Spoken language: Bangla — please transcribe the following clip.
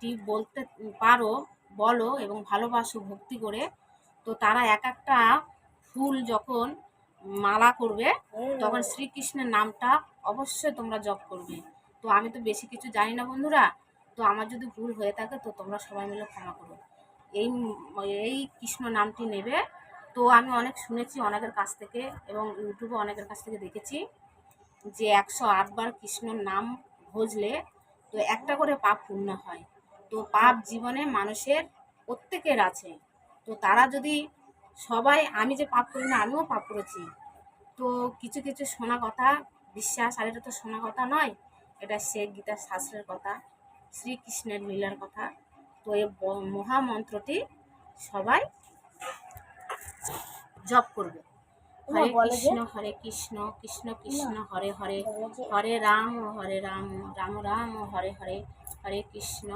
যদি বলতে পারো, বলো এবং ভালোবাসো ভক্তি করে, তো তারা এক একটা ফুল যখন মালা করবে তখন শ্রীকৃষ্ণের নামটা অবশ্যই তোমরা জপ করবে। তো আমি তো বেশি কিছু জানি না বন্ধুরা, তো আমার যদি ভুল হয়ে থাকে তো তোমরা সবাই মিলে ক্ষমা করো। এই এই কৃষ্ণ নামটি নেবে। তো আমি অনেক শুনেছি অনেকের কাছ থেকে এবং ইউটিউবে অনেকের কাছ থেকে দেখেছি যে 108 বার কৃষ্ণর নাম ভজলে তো একটা করে পাপ পূর্ণ হয়। তো পাপ জীবনে মানুষের প্রত্যেকের আছে। তো তারা যদি সবাই, আমি যে পাপ করি না, আমিও পাপ করেছি। তো কিছু কিছু শোনা কথা বিশ্বাস, আর এটা তো শোনা কথা নয়, এটা সে গীতার শাস্ত্রের কথা, শ্রীকৃষ্ণের লীলার কথা। তো এই মহামন্ত্রটি সবাই জপ করবে। হরে কৃষ্ণ কৃষ্ণ কৃষ্ণ হরে হরে, হরে রাম রাম রাম হরে হরে, হরে কৃষ্ণ